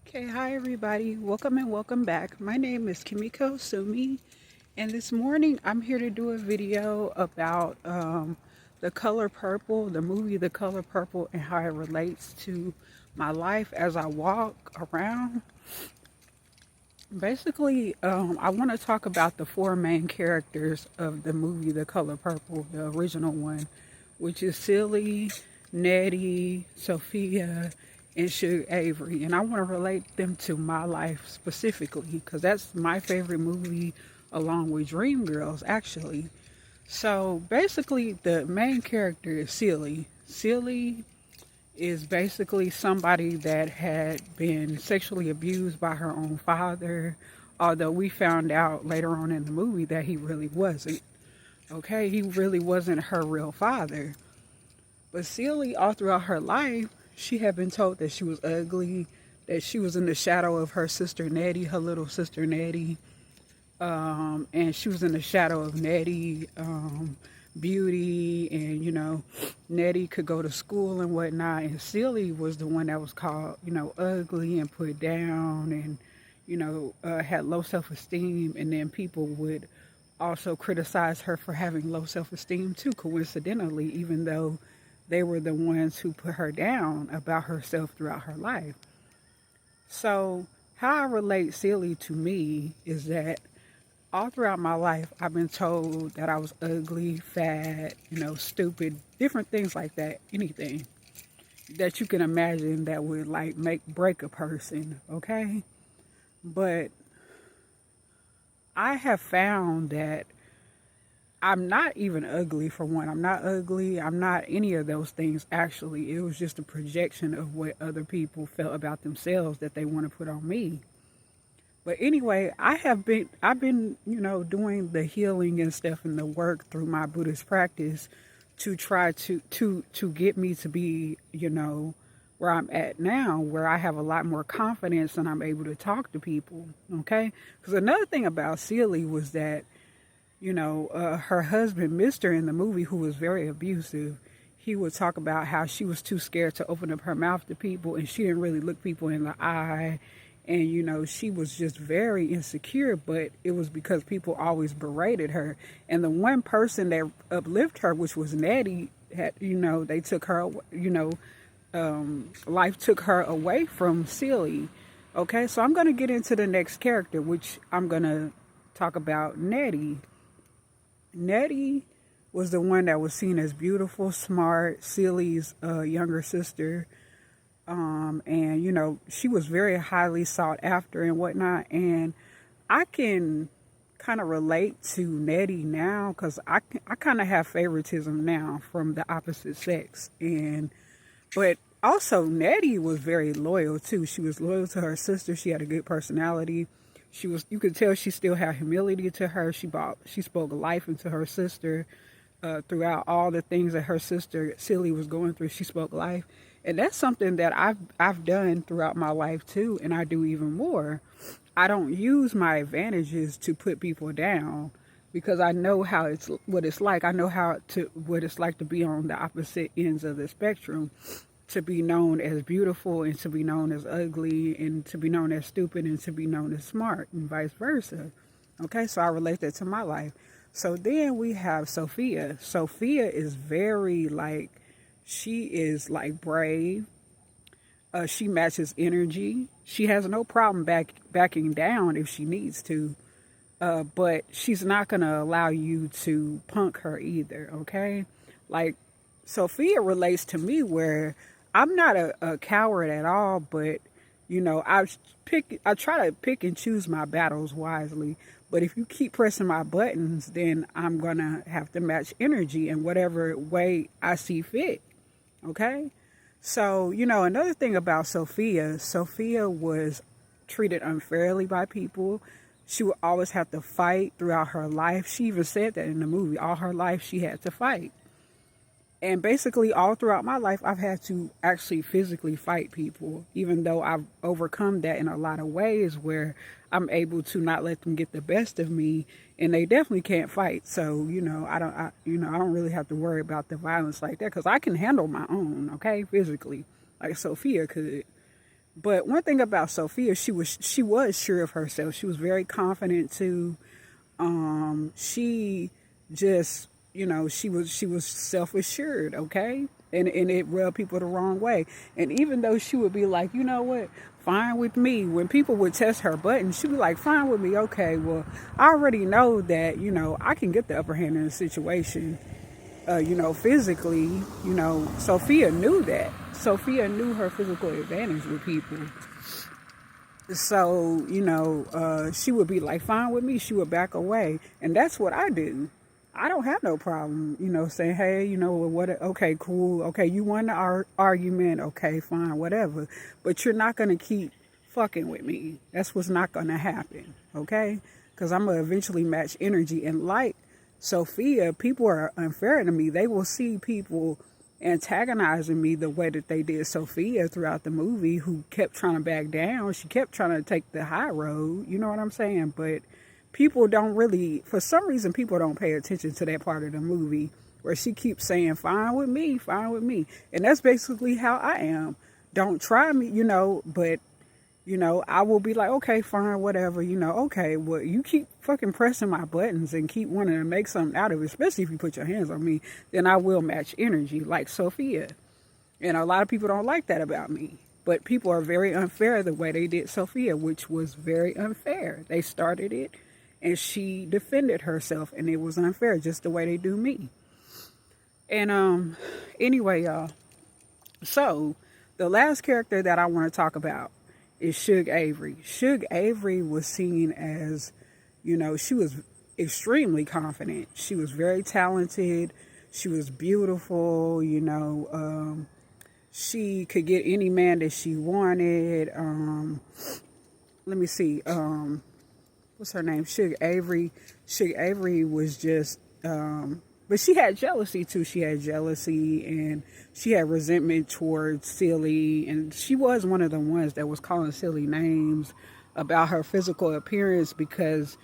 Okay, hi everybody. Welcome and welcome back. My name is Kimiko Sumi, and this morning I'm here to do a video about The Color Purple, the movie The Color Purple, and how it relates to my life as I walk around. Basically, I want to talk about the four main characters of the movie The Color Purple, the original one, which is Silly, Nettie, Sophia, and Suge Avery. And I want to relate them to my life specifically because that's my favorite movie along with Dreamgirls, actually. So basically, the main character is Silly. Silly is basically somebody that had been sexually abused by her own father, although we found out later on in the movie that he really wasn't. Okay, he really wasn't her real father. But Celie, all throughout her life, she had been told that she was ugly, that she was in the shadow of her sister Nettie, her little sister Nettie, and she was in the shadow of Nettie, beauty, and Nettie could go to school and whatnot, and Celie was the one that was called ugly and put down, and had low self-esteem, and then people would also criticize her for having low self-esteem too, coincidentally, even though they were the ones who put her down about herself throughout her life. So how I relate Celie to me is that all throughout my life, I've been told that I was ugly, fat, stupid, different things like that. Anything that you can imagine that would like break a person, okay? But I have found that I'm not even ugly for one. I'm not ugly. I'm not any of those things actually. It was just a projection of what other people felt about themselves that they want to put on me. But anyway, I've been, doing the healing and stuff and the work through my Buddhist practice to try to get me to be, where I'm at now, where I have a lot more confidence and I'm able to talk to people. Okay? Because another thing about Celie was that, her husband, Mister, in the movie, who was very abusive, he would talk about how she was too scared to open up her mouth to people and she didn't really look people in the eye, and she was just very insecure, but it was because people always berated her, and the one person that uplifted her, which was Nettie, had they took her, life took her away from Celie. Okay, so I'm going to get into the next character, which I'm going to talk about Nettie. Nettie was the one that was seen as beautiful, smart, Celie's younger sister. And she was very highly sought after and whatnot. And I can kind of relate to Nettie now because I kind of have favoritism now from the opposite sex. But also Nettie was very loyal too. She was loyal to her sister. She had a good personality. You could tell she still had humility to her. She spoke life into her sister. Throughout all the things that her sister Celie was going through, she spoke life, and that's something that I've done throughout my life too, and I do even more. I don't use my advantages to put people down because I know what it's like. I know what it's like to be on the opposite ends of the spectrum, to be known as beautiful and to be known as ugly and to be known as stupid and to be known as smart and vice versa. Okay, so I relate that to my life. So then we have Sophia. Sophia is very she is like brave. She matches energy. She has no problem backing down if she needs to. But she's not going to allow you to punk her either, okay? Like, Sophia relates to me where I'm not a coward at all, but, I try to pick and choose my battles wisely. But if you keep pressing my buttons, then I'm going to have to match energy in whatever way I see fit, okay? So, another thing about Sophia was treated unfairly by people. She would always have to fight throughout her life. She even said that in the movie. All her life, she had to fight. And basically, all throughout my life, I've had to actually physically fight people, even though I've overcome that in a lot of ways where I'm able to not let them get the best of me, and they definitely can't fight. So, I don't really have to worry about the violence like that because I can handle my own, okay, physically, like Sophia could. But one thing about Sophia, she was sure of herself. She was very confident too. She just, she was self assured, okay? And it rubbed people the wrong way. And even though she would be like, you know what, fine with me. When people would test her buttons, she'd be like, fine with me. Okay, well, I already know that, I can get the upper hand in the situation. Physically, Sophia knew that. Sophia knew her physical advantage with people. So, she would be like, fine with me. She would back away. And that's what I do. I don't have no problem, saying, hey, okay, cool. Okay, you won the argument. Okay, fine, whatever. But you're not going to keep fucking with me. That's what's not going to happen. Okay? Because I'm going to eventually match energy. And like Sophia, people are unfair to me. They will see people antagonizing me the way that they did Sophia throughout the movie, who kept trying to back down. She kept trying to take the high road. You know what I'm saying? But people don't really, for some reason, people don't pay attention to that part of the movie where she keeps saying, fine with me, fine with me. And that's basically how I am. Don't try me, but I will be like, okay, fine, whatever, okay, well, you keep fucking pressing my buttons and keep wanting to make something out of it, especially if you put your hands on me, then I will match energy like Sophia. And a lot of people don't like that about me. But people are very unfair the way they did Sophia, which was very unfair. They started it and she defended herself, and it was unfair, just the way they do me. And anyway, y'all. So the last character that I want to talk about is Shug Avery. Shug Avery was seen as, she was extremely confident. She was very talented. She was beautiful, she could get any man that she wanted. Let me see. What's her name? Shug Avery. Shug Avery was just, but she had jealousy too. She had jealousy and she had resentment towards Silly. And she was one of the ones that was calling Silly names about her physical appearance, because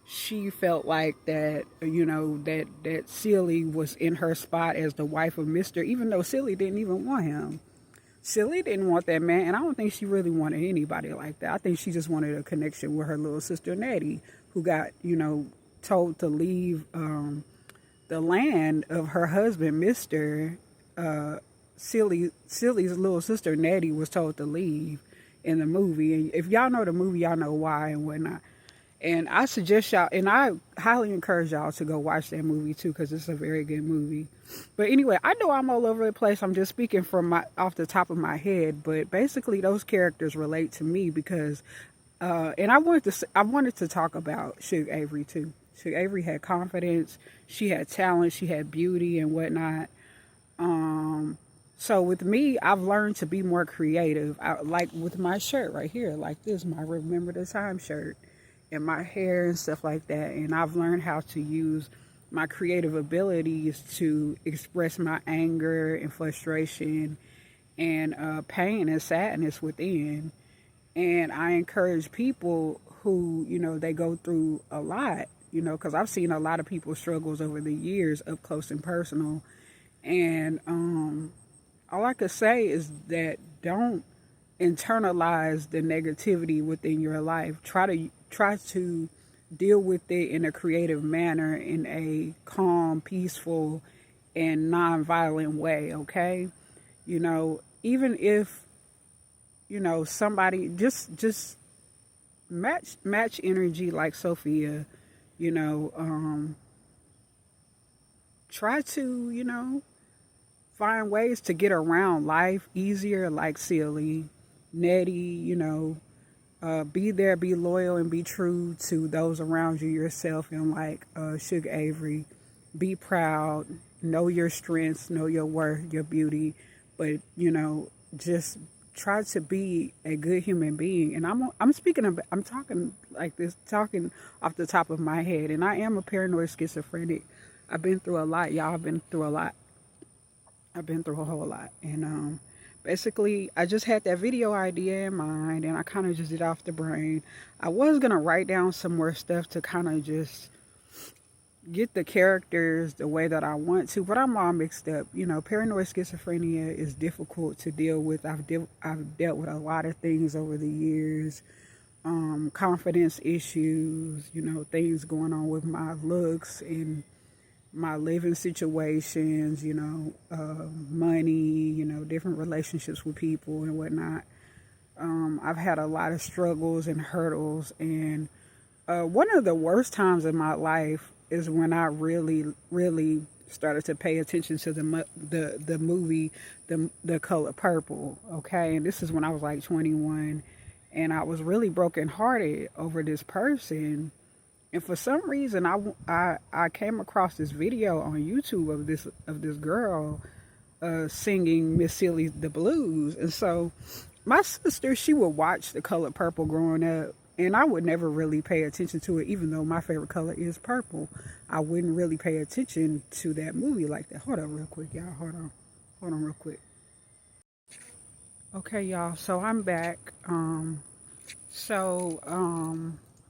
she felt like that, that Silly was in her spot as the wife of Mr., even though Silly didn't even want him. Silly didn't want that man, and I don't think she really wanted anybody like that. I think she just wanted a connection with her little sister Nettie, who got, told to leave the land of her husband, Mr. Silly's little sister Nettie was told to leave in the movie. And if y'all know the movie, y'all know why and whatnot. And I suggest y'all, and I highly encourage y'all to go watch that movie too, because it's a very good movie. But anyway, I know I'm all over the place. I'm just speaking from off the top of my head. But basically, those characters relate to me because, and I wanted to talk about Shug Avery too. Shug Avery had confidence. She had talent. She had beauty and whatnot. So with me, I've learned to be more creative. Like with my shirt right here, like this, my Remember the Time shirt. And my hair and stuff like that. And I've learned how to use my creative abilities to express my anger and frustration and pain and sadness within. And I encourage people who, they go through a lot, because I've seen a lot of people's struggles over the years up close and personal. And all I could say is that don't internalize the negativity within your life. Try to deal with it in a creative manner, in a calm, peaceful, and non-violent way, okay? Even if, somebody just match energy like Sophia, try to, find ways to get around life easier like Silly, Nettie, be there, be loyal, and be true to those around you, yourself, and like Shug Avery. Be proud, know your strengths, know your worth, your beauty, but just try to be a good human being. And I'm talking like this, talking off the top of my head, and I am a paranoid schizophrenic. I've been through a lot, y'all. I've been through a lot. I've been through a whole lot, and basically, I just had that video idea in mind, and I kind of just did off the brain. I was going to write down some more stuff to kind of just get the characters the way that I want to, but I'm all mixed up. You know, paranoid schizophrenia is difficult to deal with. I've dealt with a lot of things over the years, confidence issues, you know, things going on with my looks and my living situations, you know, money, you know, different relationships with people and whatnot. I've had a lot of struggles and hurdles, and one of the worst times in my life is when I really started to pay attention to the movie, the Color Purple. Okay, and this is when I was like 21, and I was really brokenhearted over this person. And for some reason, I came across this video on YouTube of this girl singing Miss Silly the Blues, and so my sister, she would watch The Color Purple growing up, and I would never really pay attention to it, even though my favorite color is purple. I wouldn't really pay attention to that movie like that. Hold on real quick, y'all. Hold on real quick. Okay, y'all. So I'm back. I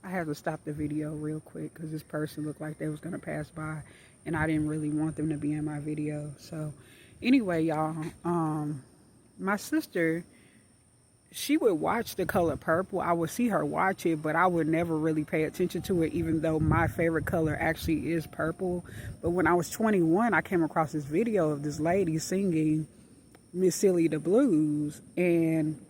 had to stop the video real quick because this person looked like they was gonna pass by, and I didn't really want them to be in my video. So anyway, y'all, my sister, she would watch The Color Purple. I would see her watch it, but I would never really pay attention to it, even though my favorite color actually is purple. But when I was 21, I came across this video of this lady singing Miss Silly the Blues, and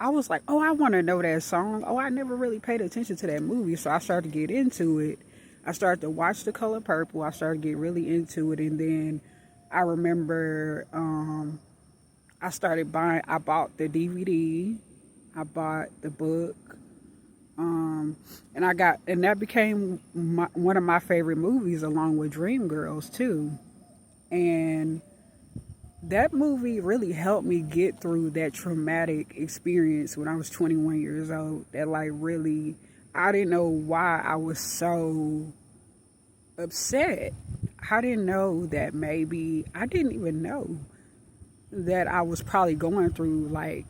I was like, oh, I want to know that song. Oh, I never really paid attention to that movie. So I started to get into it. I started to watch The Color Purple. I started to get really into it. And then I remember I bought the DVD. I bought the book. And that became one of my favorite movies, along with Dreamgirls too. And that movie really helped me get through that traumatic experience when I was 21 years old. That like really, I didn't know why I was so upset. I didn't know that I didn't even know that I was probably going through like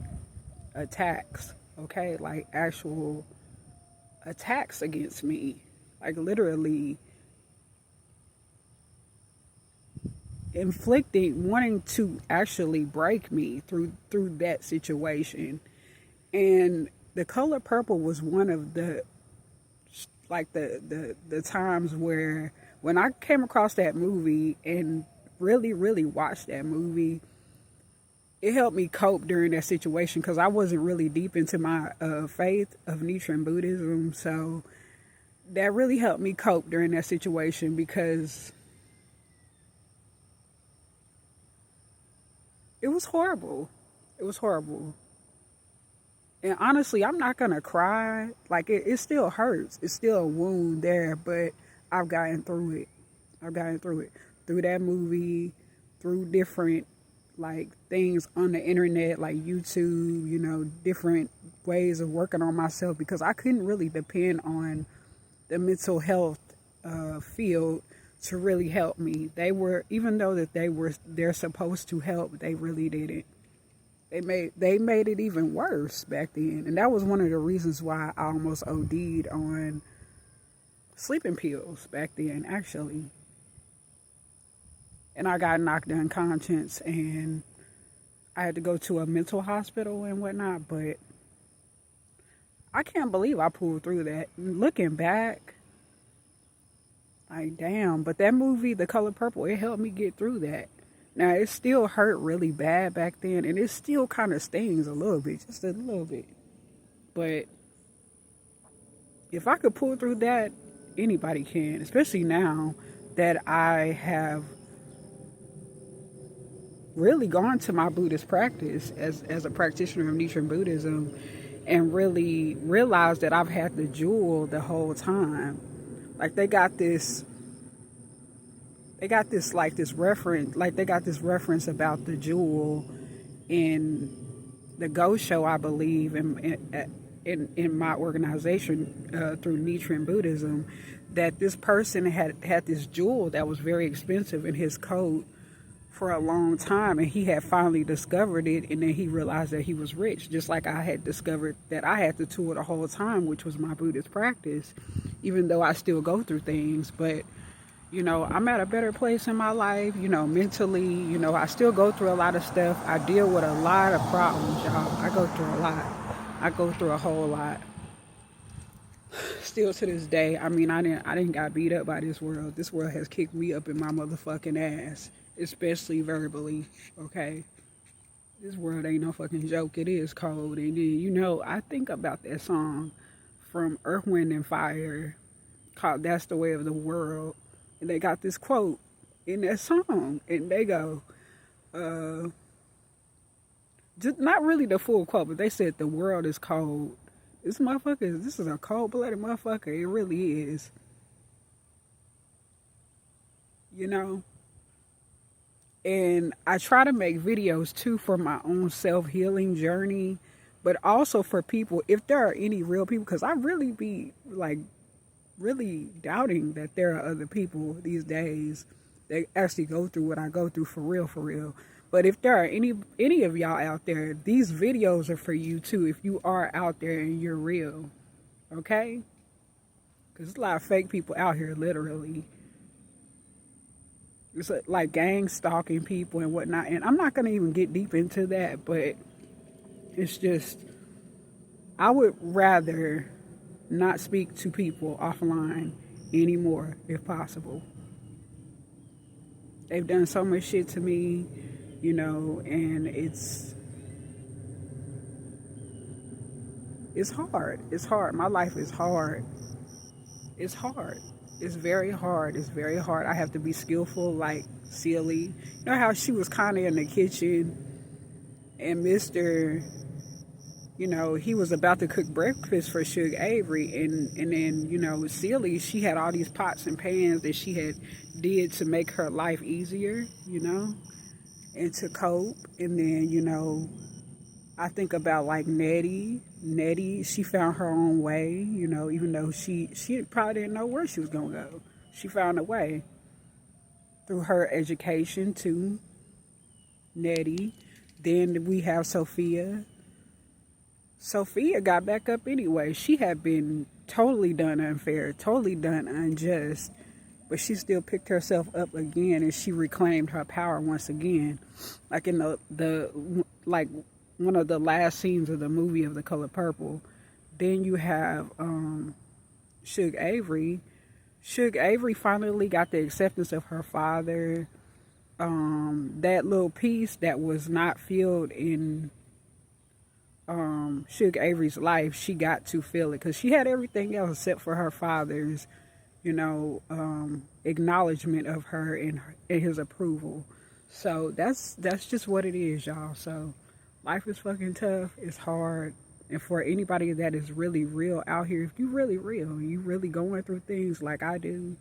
attacks, okay? Like actual attacks against me. Like literally wanting to actually break me through that situation. And The Color Purple was one of the times where when I came across that movie and really watched that movie, it helped me cope during that situation because I wasn't really deep into my faith of Nichiren Buddhism. So that really helped me cope during that situation because it was horrible. It was horrible. And honestly, I'm not going to cry. Like, it still hurts. It's still a wound there, but I've gotten through it. I've gotten through it. Through that movie, through different, like, things on the internet, like YouTube, you know, different ways of working on myself because I couldn't really depend on the mental health field to really help me. Even though that they're supposed to help, they really didn't. They made it even worse back then. And that was one of the reasons why I almost OD'd on sleeping pills back then, actually. And I got knocked unconscious and I had to go to a mental hospital and whatnot, but I can't believe I pulled through that. Looking back, like, damn. But that movie, The Color Purple, it helped me get through that. Now, it still hurt really bad back then, and it still kind of stings a little bit, just a little bit. But if I could pull through that, anybody can, especially now that I have really gone to my Buddhist practice as a practitioner of Nichiren Buddhism and really realized that I've had the jewel the whole time. Like they got this reference about the jewel in the Ghost Show, I believe, in my organization through Nichiren Buddhism, that this person had this jewel that was very expensive in his coat for a long time, and he had finally discovered it, and then he realized that he was rich, just like I had discovered that I had the tool the whole time, which was my Buddhist practice, even though I still go through things. But You know, I'm at a better place in my life, you know, mentally. You know, I still go through a lot of stuff. I deal with a lot of problems, y'all. I go through a lot. I go through a whole lot. Still to this day, I mean, I didn't got beat up by this world. This world has kicked me up in my motherfucking ass, especially verbally, okay? This world ain't no fucking joke. It is cold. And then, you know, I think about that song from Earth, Wind, and Fire called That's the Way of the World. And they got this quote in that song. And they go, just not really the full quote, but they said the world is cold. This motherfucker, this is a cold-blooded motherfucker. It really is. You know? And I try to make videos too for my own self-healing journey, but also for people, if there are any real people, because I really be like really doubting that there are other people these days that actually go through what I go through for real, for real. But if there are any of y'all out there, these videos are for you too, if you are out there and you're real, okay? Because there's a lot of fake people out here, literally. It's like gang stalking people and whatnot. And I'm not going to even get deep into that, but it's just, I would rather not speak to people offline anymore if possible. They've done so much shit to me, you know, and it's hard. It's hard. My life is hard. It's hard. It's very hard. It's very hard. I have to be skillful like Celie. You know how she was kind of in the kitchen and Mr., you know, he was about to cook breakfast for Suge Avery. And then, you know, Celie, she had all these pots and pans that she had did to make her life easier, you know, and to cope. And then, you know, I think about like Nettie. Nettie, she found her own way, you know, even though she probably didn't know where she was going to go. She found a way through her education too. Nettie. Then we have Sophia. Sophia got back up anyway. She had been totally done unfair, totally done unjust, but she still picked herself up again and she reclaimed her power once again. Like in the like one of the last scenes of the movie of The Color Purple. Then you have Suge Avery. Suge Avery finally got the acceptance of her father. That little piece that was not filled in Suge Avery's life, she got to feel it because she had everything else except for her father's, you know, acknowledgement of her and his approval. So that's just what it is, y'all. So life is fucking tough. It's hard. And for anybody that is really real out here, if you really real, you really going through things like I do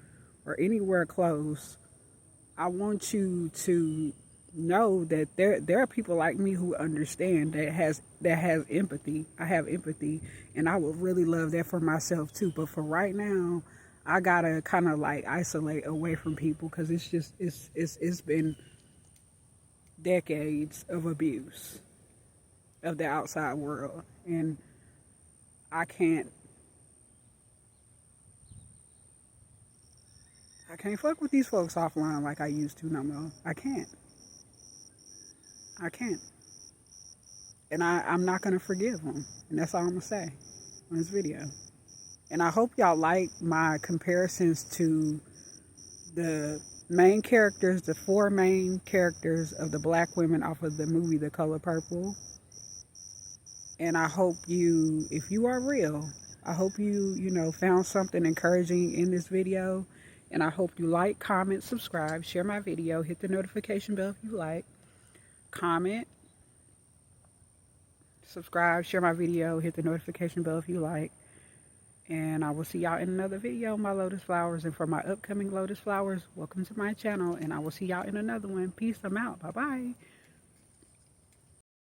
or anywhere close, I want you to know that there are people like me who understand, that has empathy. I have empathy, and I would really love that for myself too. But for right now, I gotta kind of like isolate away from people because it's just it's been decades of abuse of the outside world, and I can't fuck with these folks offline like I used to no more. I can't. And I'm not going to forgive them. And that's all I'm going to say on this video. And I hope y'all like my comparisons to the main characters, the 4 main characters of the black women off of the movie The Color Purple. And I hope you, if you are real, I hope you know, found something encouraging in this video. And I hope you like, comment, subscribe, share my video, hit the notification bell if you like. Comment, subscribe, share my video, hit the notification bell if you like. And I will see y'all in another video, my lotus flowers. And for my upcoming lotus flowers, welcome to my channel. And I will see y'all in another one. Peace. I'm out. Bye-bye.